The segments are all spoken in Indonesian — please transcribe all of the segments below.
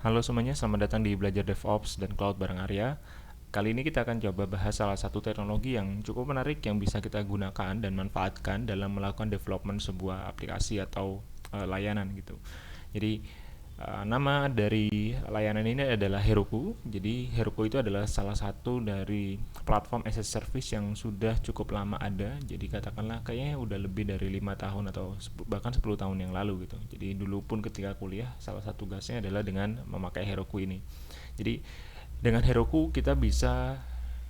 Halo semuanya, selamat datang di Belajar DevOps dan Cloud bareng Arya. Kali ini kita akan coba bahas salah satu teknologi yang cukup menarik yang bisa kita gunakan dan manfaatkan dalam melakukan development sebuah aplikasi atau layanan gitu. Jadi nama dari layanan ini adalah Heroku. Jadi Heroku itu adalah salah satu dari platform as a service yang sudah cukup lama ada. Jadi katakanlah kayaknya udah lebih dari 5 tahun atau bahkan 10 tahun yang lalu gitu. Jadi dulu pun ketika kuliah salah satu tugasnya adalah dengan memakai Heroku ini. Jadi dengan Heroku kita bisa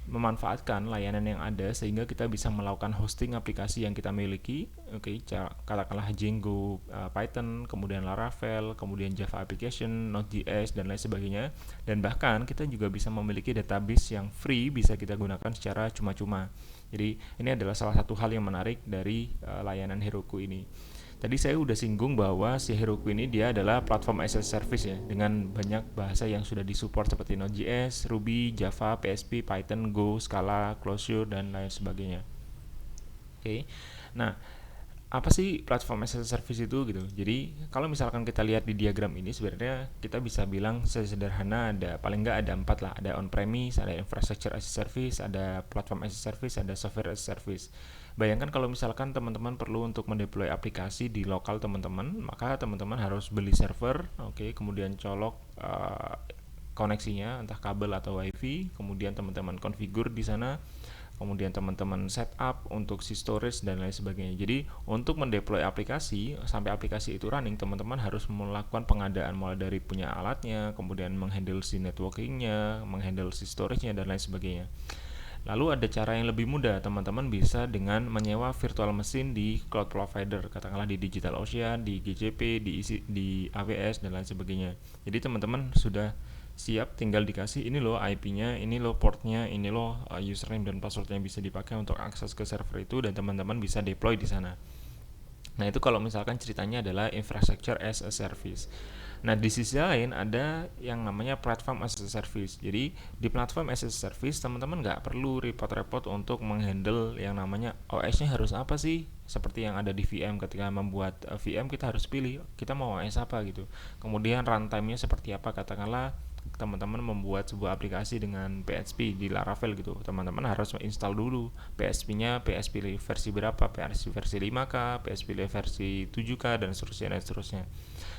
memanfaatkan layanan yang ada sehingga kita bisa melakukan hosting aplikasi yang kita miliki. Oke, katakanlah Django, Python, kemudian Laravel, kemudian Java application, Node.js dan lain sebagainya. Dan bahkan kita juga bisa memiliki database yang free bisa kita gunakan secara cuma-cuma. Jadi ini adalah salah satu hal yang menarik dari layanan Heroku ini. Tadi saya udah singgung bahwa si Heroku ini dia adalah platform as a service ya, dengan banyak bahasa yang sudah disupport seperti Node.js, Ruby, Java, PHP, Python, Go, Scala, Clojure dan lain sebagainya. Oke. Nah, apa sih platform as a service itu gitu? Jadi kalau misalkan kita lihat di diagram ini sebenarnya kita bisa bilang sesederhana ada paling nggak ada empat lah, ada on premise, ada infrastructure as a service, ada platform as a service, ada software as a service. Bayangkan kalau misalkan teman-teman perlu untuk mendeploy aplikasi di lokal teman-teman, maka teman-teman harus beli server, oke, kemudian colok koneksinya entah kabel atau wifi, kemudian teman-teman configure di sana, kemudian teman-teman setup untuk si storage dan lain sebagainya. Jadi untuk mendeploy aplikasi sampai aplikasi itu running, teman-teman harus melakukan pengadaan mulai dari punya alatnya, kemudian menghandle si networkingnya, menghandle si storage-nya dan lain sebagainya. Lalu ada cara yang lebih mudah, teman-teman bisa dengan menyewa virtual mesin di cloud provider, katakanlah di DigitalOcean, di GCP, di AWS dan lain sebagainya. Jadi teman-teman sudah siap, tinggal dikasih ini loh IP-nya, ini loh portnya, ini loh username dan password yang bisa dipakai untuk akses ke server itu dan teman-teman bisa deploy di sana. Nah, itu kalau misalkan ceritanya adalah infrastructure as a service. Nah, di sisi lain ada yang namanya platform as a service. Jadi, di platform as a service, teman-teman nggak perlu repot-repot untuk menghandle yang namanya OS-nya harus apa sih? Seperti yang ada di VM, ketika membuat VM kita harus pilih, kita mau OS apa gitu. Kemudian runtime-nya seperti apa, katakanlah teman-teman membuat sebuah aplikasi dengan PHP di Laravel gitu, teman-teman harus install dulu PHP-nya, PHP versi berapa, PHP versi 5K, PHP versi 7K dan seterusnya dan seterusnya.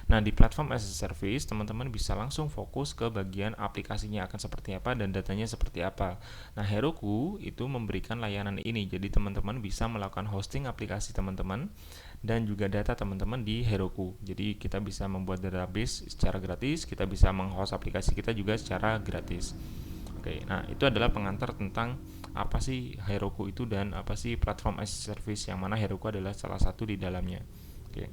Nah, di platform as a service, teman-teman bisa langsung fokus ke bagian aplikasinya akan seperti apa dan datanya seperti apa. Nah, Heroku itu memberikan layanan ini, jadi teman-teman bisa melakukan hosting aplikasi teman-teman dan juga data teman-teman di Heroku. Jadi kita bisa membuat database secara gratis, kita bisa menghost aplikasi kita juga secara gratis. Oke, nah itu adalah pengantar tentang apa sih Heroku itu dan apa sih platform as a service yang mana Heroku adalah salah satu di dalamnya. Oke.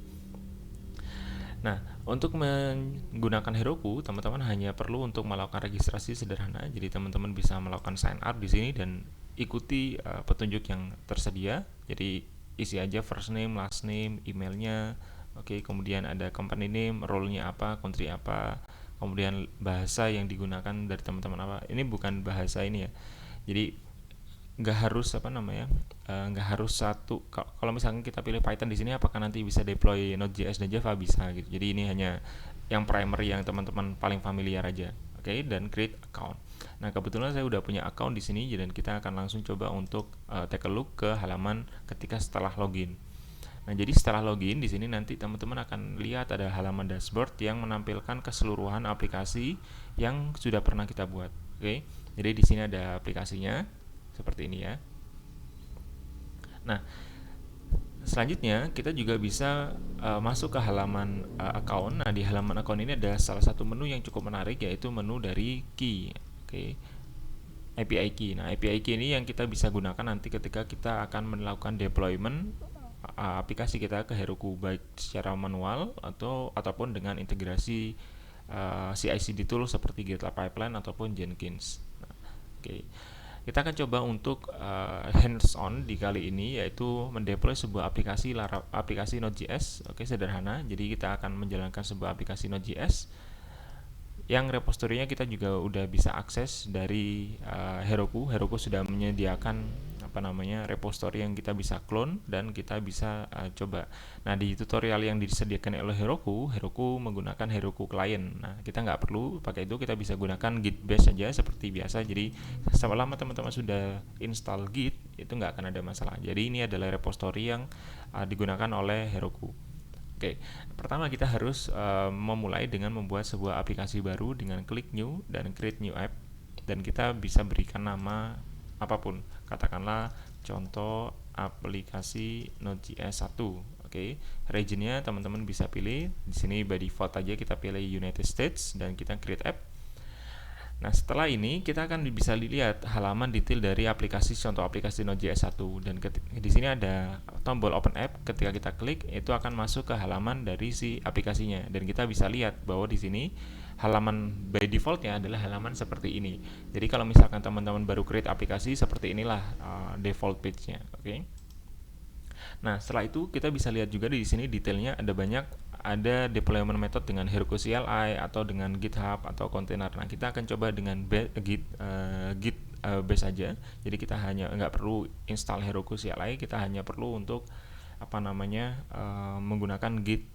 Nah, untuk menggunakan Heroku, teman-teman hanya perlu untuk melakukan registrasi sederhana. Jadi teman-teman bisa melakukan sign up di sini dan ikuti petunjuk yang tersedia. Jadi isi aja first name, last name, emailnya. Oke, kemudian ada company name, role-nya apa, country apa, kemudian bahasa yang digunakan dari teman-teman apa. Ini bukan bahasa ini ya. Jadi nggak harus apa namanya, nggak harus satu. Kalau misalnya kita pilih Python di sini, apakah nanti bisa deploy Node.js dan Java, bisa gitu. Jadi ini hanya yang primary yang teman-teman paling familiar aja. Oke, dan create account. Nah, kebetulan saya udah punya account di sini dan kita akan langsung coba untuk take a look ke halaman ketika setelah login. Nah, jadi setelah login di sini nanti teman-teman akan lihat ada halaman dashboard yang menampilkan keseluruhan aplikasi yang sudah pernah kita buat. Oke. Jadi di sini ada aplikasinya seperti ini ya. Nah, selanjutnya kita juga bisa masuk ke halaman account. Nah, di halaman account ini ada salah satu menu yang cukup menarik, yaitu menu dari key. Oke. API key. Nah, API key ini yang kita bisa gunakan nanti ketika kita akan melakukan deployment aplikasi kita ke Heroku, baik secara manual ataupun dengan integrasi CI/CD tool seperti GitLab Pipeline ataupun Jenkins. Nah, oke. Kita akan coba untuk hands-on di kali ini, yaitu mendeploy sebuah aplikasi Node.js. Oke, sederhana. Jadi kita akan menjalankan sebuah aplikasi Node.js yang repositorinya kita juga udah bisa akses dari Heroku. Heroku sudah menyediakan repository yang kita bisa clone dan kita bisa coba. Nah, di tutorial yang disediakan oleh Heroku menggunakan Heroku client. Nah, kita nggak perlu pakai itu, kita bisa gunakan Git bash saja seperti biasa. Jadi selama teman-teman sudah install Git, itu nggak akan ada masalah. Jadi ini adalah repository yang digunakan oleh Heroku. Oke, pertama kita harus memulai dengan membuat sebuah aplikasi baru dengan klik new dan create new app, dan kita bisa berikan nama apapun. Katakanlah contoh aplikasi Node.js 1. Oke, regionnya teman-teman bisa pilih. Di sini by default aja kita pilih United States dan kita create app. Nah, setelah ini kita akan bisa lihat halaman detail dari contoh aplikasi Node.js 1, dan di sini ada tombol open app. Ketika kita klik, itu akan masuk ke halaman dari si aplikasinya, dan kita bisa lihat bahwa di sini halaman by defaultnya adalah halaman seperti ini. Jadi kalau misalkan teman-teman baru create aplikasi, seperti inilah default page-nya. Oke. Nah, setelah itu kita bisa lihat juga di sini detailnya ada banyak, ada deployment method dengan Heroku CLI atau dengan GitHub atau kontainer. Nah, kita akan coba dengan Git base saja. Jadi kita hanya nggak perlu install Heroku CLI, kita hanya perlu untuk menggunakan Git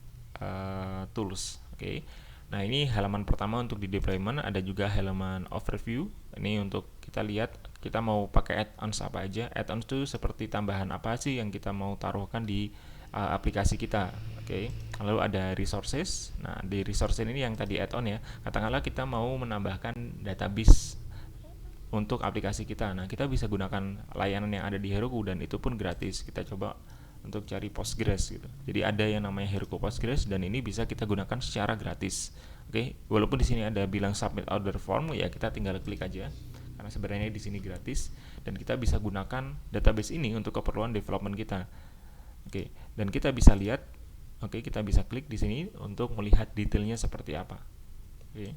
tools. Oke. Nah, ini halaman pertama untuk di deployment. Ada juga halaman overview. Ini untuk kita lihat kita mau pakai add-ons apa aja. Add-ons itu seperti tambahan apa sih yang kita mau taruhkan di aplikasi kita. Oke. Lalu ada resources. Nah, di resources ini yang tadi add-on ya. Katakanlah kita mau menambahkan database untuk aplikasi kita. Nah, kita bisa gunakan layanan yang ada di Heroku dan itu pun gratis. Kita coba untuk cari Postgres gitu. Jadi ada yang namanya Heroku Postgres dan ini bisa kita gunakan secara gratis. Oke, walaupun di sini ada bilang submit order form, ya kita tinggal klik aja karena sebenarnya di sini gratis dan kita bisa gunakan database ini untuk keperluan development kita. Oke, dan kita bisa lihat, kita bisa klik di sini untuk melihat detailnya seperti apa. Oke.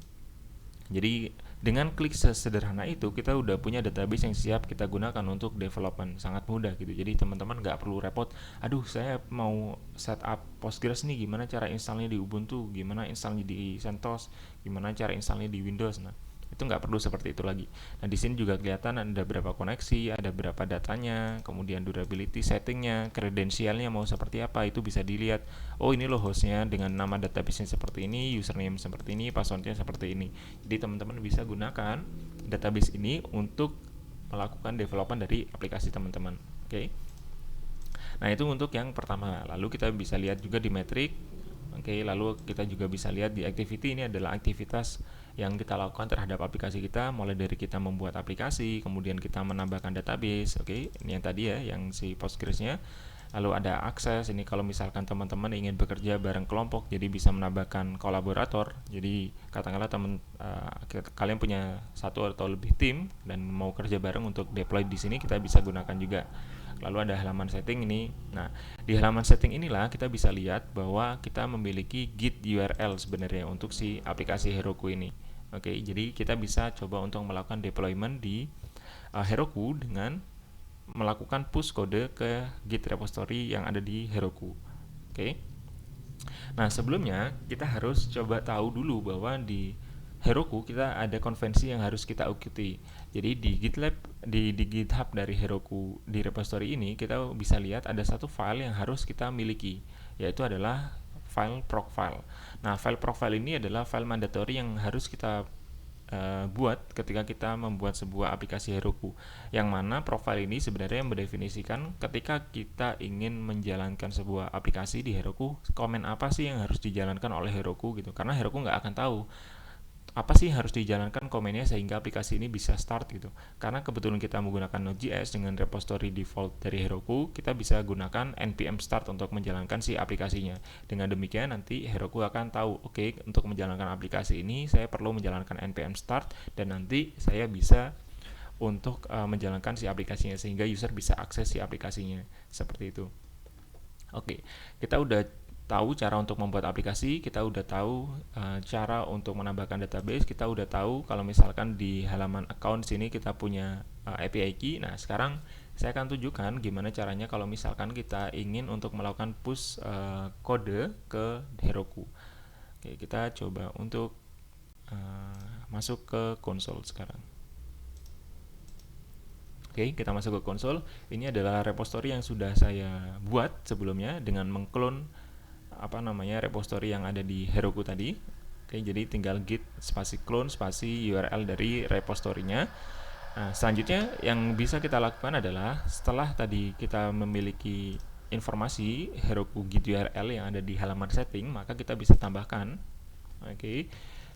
Jadi dengan klik sesederhana itu kita udah punya database yang siap kita gunakan untuk development, sangat mudah gitu. Jadi teman-teman nggak perlu repot. Aduh, saya mau setup Postgres nih, gimana cara installnya di Ubuntu, gimana installnya di CentOS, gimana cara installnya di Windows. Nah, itu nggak perlu seperti itu lagi. Nah, di sini juga kelihatan ada berapa koneksi, ada berapa datanya, kemudian durability settingnya, kredensialnya mau seperti apa, itu bisa dilihat. Oh, ini loh hostnya dengan nama database-nya seperti ini, username seperti ini, passwordnya seperti ini. Jadi teman-teman bisa gunakan database ini untuk melakukan development dari aplikasi teman-teman. Oke. Nah, itu untuk yang pertama. Lalu kita bisa lihat juga di metrik. Oke, lalu kita juga bisa lihat di activity. Ini adalah aktivitas yang kita lakukan terhadap aplikasi kita, mulai dari kita membuat aplikasi, kemudian kita menambahkan database. Oke, ini yang tadi ya, yang si Postgres-nya. Lalu ada akses, ini kalau misalkan teman-teman ingin bekerja bareng kelompok, jadi bisa menambahkan kolaborator. Jadi katakanlah kalian punya satu atau lebih tim dan mau kerja bareng untuk deploy di sini, kita bisa gunakan juga. Lalu ada halaman setting ini. Nah, di halaman setting inilah kita bisa lihat bahwa kita memiliki Git URL sebenarnya untuk si aplikasi Heroku ini. Oke, jadi kita bisa coba untuk melakukan deployment di Heroku dengan melakukan push kode ke Git repository yang ada di Heroku. Oke. Nah, sebelumnya kita harus coba tahu dulu bahwa di Heroku kita ada konvensi yang harus kita ikuti. Jadi di GitLab di GitHub dari Heroku di repository ini kita bisa lihat ada satu file yang harus kita miliki, yaitu adalah file proc-file. Nah, file proc-file ini adalah file mandatory yang harus kita buat ketika kita membuat sebuah aplikasi Heroku, yang mana profile ini sebenarnya mendefinisikan ketika kita ingin menjalankan sebuah aplikasi di Heroku, komen apa sih yang harus dijalankan oleh Heroku gitu, karena Heroku nggak akan tahu apa sih harus dijalankan komennya sehingga aplikasi ini bisa start gitu. Karena kebetulan kita menggunakan Node.js dengan repository default dari Heroku, kita bisa gunakan npm start untuk menjalankan si aplikasinya. Dengan demikian nanti Heroku akan tahu, oke, untuk menjalankan aplikasi ini saya perlu menjalankan npm start dan nanti saya bisa untuk menjalankan si aplikasinya sehingga user bisa akses si aplikasinya. Seperti itu. Oke, kita udah tahu cara untuk membuat aplikasi, kita udah tahu cara untuk menambahkan database, kita udah tahu kalau misalkan di halaman account sini kita punya API key. Nah, sekarang saya akan tunjukkan gimana caranya kalau misalkan kita ingin untuk melakukan push kode ke Heroku. Oke, kita coba untuk masuk ke konsol sekarang. Oke, kita masuk ke konsol. Ini adalah repository yang sudah saya buat sebelumnya dengan mengklon repository yang ada di Heroku tadi. Oke, jadi tinggal git spasi clone spasi URL dari repository-nya. Nah, selanjutnya yang bisa kita lakukan adalah setelah tadi kita memiliki informasi Heroku git URL yang ada di halaman setting, maka kita bisa tambahkan. Oke,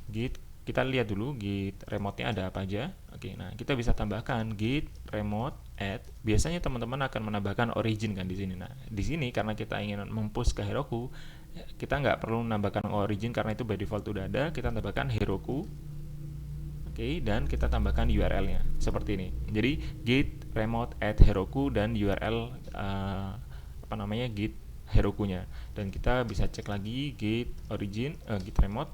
git kita lihat dulu git remote-nya ada apa aja. Oke, nah kita bisa tambahkan git remote add. Biasanya teman-teman akan menambahkan origin kan di sini. Nah, di sini karena kita ingin mempush ke Heroku, kita nggak perlu menambahkan origin karena itu by default udah ada. Kita tambahkan Heroku. Oke, dan kita tambahkan URL-nya seperti ini. Jadi git remote add Heroku dan URL git Heroku-nya. Dan kita bisa cek lagi git origin, git remote.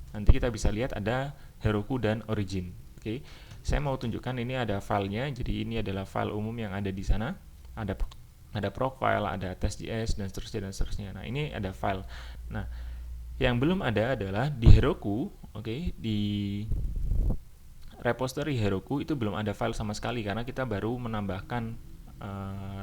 Nanti kita bisa lihat ada Heroku dan origin. Oke, saya mau tunjukkan ini ada filenya. Jadi ini adalah file umum yang ada di sana. Ada profile, ada test.js dan seterusnya. Nah, ini ada file. Nah, yang belum ada adalah di Heroku. Oke, di repository Heroku itu belum ada file sama sekali karena kita baru menambahkan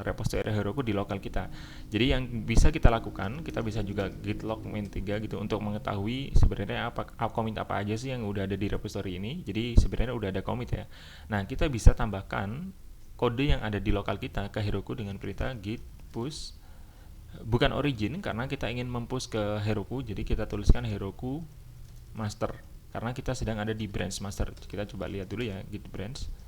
repository Heroku di lokal kita. Jadi yang bisa kita lakukan, kita bisa juga git log min3 gitu untuk mengetahui sebenarnya commit apa aja sih yang udah ada di repository ini. Jadi sebenarnya udah ada commit ya. Nah, kita bisa tambahkan kode yang ada di lokal kita ke Heroku dengan perintah git push, bukan origin karena kita ingin mempush ke Heroku. Jadi kita tuliskan Heroku master karena kita sedang ada di branch master. Kita coba lihat dulu ya git branch.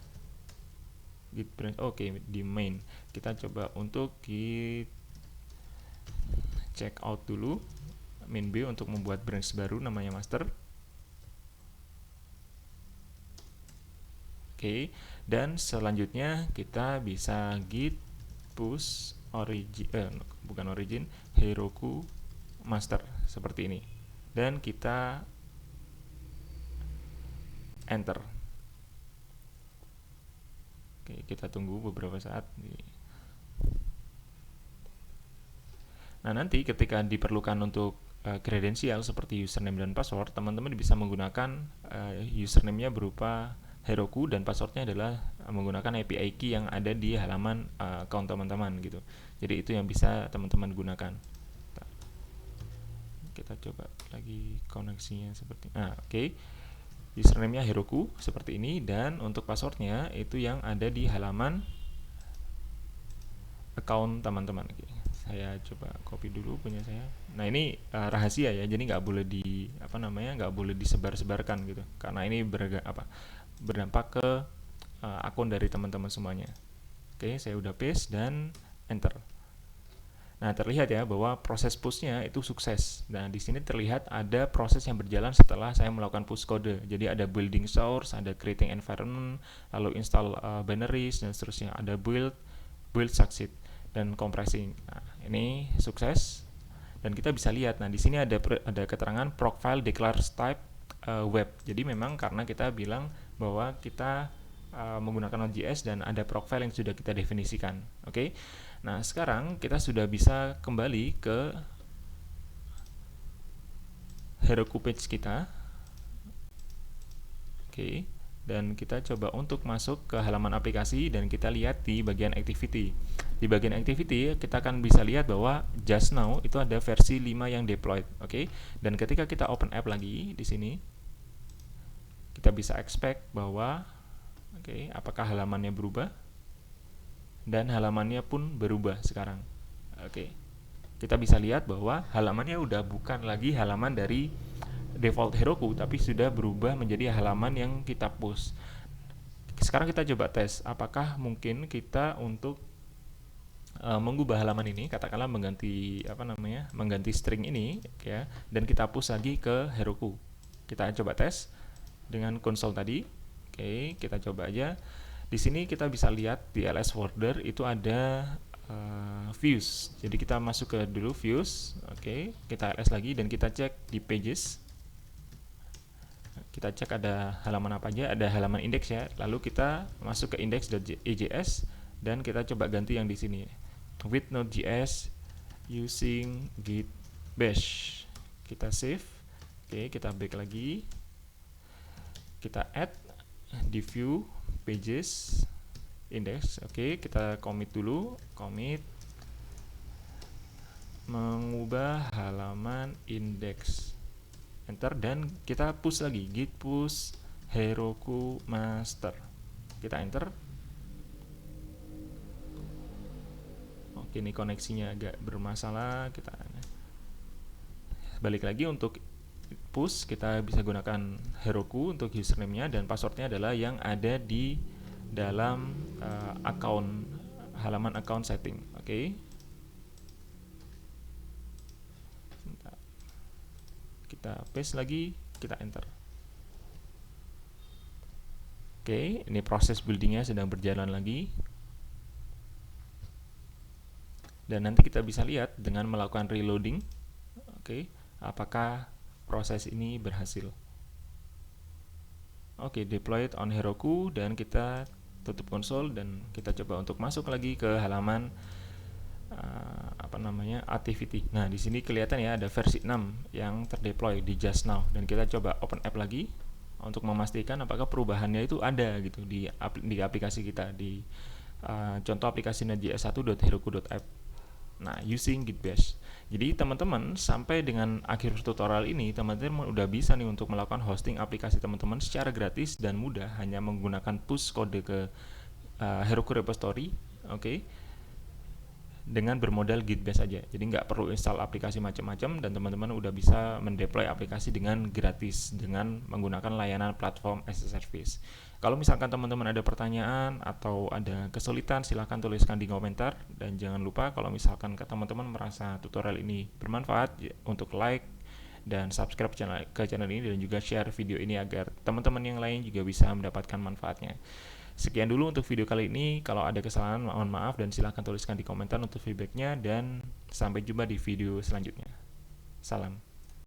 Oke, di main kita coba untuk git check out dulu main b untuk membuat branch baru namanya master. Oke, dan selanjutnya kita bisa git push origin Heroku master seperti ini dan kita enter. Oke, kita tunggu beberapa saat. Nah, nanti ketika diperlukan untuk kredensial seperti username dan password, teman-teman bisa menggunakan username-nya berupa Heroku dan passwordnya adalah menggunakan API key yang ada di halaman account teman-teman gitu. Jadi itu yang bisa teman-teman gunakan. Kita coba lagi koneksinya seperti oke. Username-nya Heroku seperti ini dan untuk passwordnya itu yang ada di halaman account teman-teman. Oke, saya coba copy dulu punya saya. Nah, ini rahasia ya, jadi nggak boleh nggak boleh disebar-sebarkan gitu, karena ini berdampak ke akun dari teman-teman semuanya. Oke, saya udah paste dan enter. Nah, terlihat ya bahwa proses push-nya itu sukses. Nah, di sini terlihat ada proses yang berjalan setelah saya melakukan push kode. Jadi ada building source, ada creating environment, lalu install binaries dan seterusnya. Ada build succeed dan compressing. Nah, ini sukses dan kita bisa lihat. Nah, di sini ada keterangan profile declares type web. Jadi memang karena kita bilang bahwa kita menggunakan Node.js dan ada profile yang sudah kita definisikan. Oke. Nah, sekarang kita sudah bisa kembali ke Heroku page kita. Oke. Dan kita coba untuk masuk ke halaman aplikasi dan kita lihat di bagian activity. Di bagian activity kita akan bisa lihat bahwa just now itu ada versi 5 yang deployed. Oke. Dan ketika kita open app lagi di sini, kita bisa expect bahwa apakah halamannya berubah? Dan halamannya pun berubah sekarang. Oke. Kita bisa lihat bahwa halamannya udah bukan lagi halaman dari default Heroku, tapi sudah berubah menjadi halaman yang kita push. Sekarang kita coba tes, apakah mungkin kita untuk mengubah halaman ini, katakanlah mengganti string ini ya, dan kita push lagi ke Heroku. Kita coba tes dengan konsol tadi. Oke, kita coba aja. Di sini kita bisa lihat di ls folder itu ada views. Jadi kita masuk ke dulu views. Oke, kita ls lagi dan kita cek di pages. Kita cek ada halaman apa aja, ada halaman index ya. Lalu kita masuk ke index.js dan kita coba ganti yang di sini. With Node.js using git bash. Kita save. Oke, kita back lagi. Kita add di view pages. index. Oke, kita commit dulu, commit mengubah halaman index, enter, dan kita push lagi, git push Heroku master, kita enter. Oke, ini koneksinya agak bermasalah, kita balik lagi. Untuk push kita bisa gunakan Heroku untuk username-nya, dan passwordnya adalah yang ada di dalam halaman account setting. Oke, kita paste lagi, kita enter. Oke, ini proses buildingnya sedang berjalan lagi, dan nanti kita bisa lihat dengan melakukan reloading, oke, apakah proses ini berhasil. Oke, deployed on Heroku, dan kita tutup konsol dan kita coba untuk masuk lagi ke halaman activity. Nah, di sini kelihatan ya ada versi 6 yang terdeploy di just now, dan kita coba open app lagi untuk memastikan apakah perubahannya itu ada gitu di aplikasi kita, di contoh aplikasi js1.heroku.app. Nah, using git bash. Jadi teman-teman sampai dengan akhir tutorial ini, teman-teman udah bisa nih untuk melakukan hosting aplikasi teman-teman secara gratis dan mudah, hanya menggunakan push kode ke Heroku repository, oke, dengan bermodal git bash aja. Jadi nggak perlu install aplikasi macam-macam, dan teman-teman udah bisa mendeploy aplikasi dengan gratis dengan menggunakan layanan platform as a service. Kalau misalkan teman-teman ada pertanyaan atau ada kesulitan, silahkan tuliskan di komentar, dan jangan lupa kalau misalkan teman-teman merasa tutorial ini bermanfaat, untuk like dan subscribe ke channel ini, dan juga share video ini agar teman-teman yang lain juga bisa mendapatkan manfaatnya. Sekian dulu untuk video kali ini. Kalau ada kesalahan, mohon maaf, dan silahkan tuliskan di komentar untuk feedbacknya, dan sampai jumpa di video selanjutnya. Salam.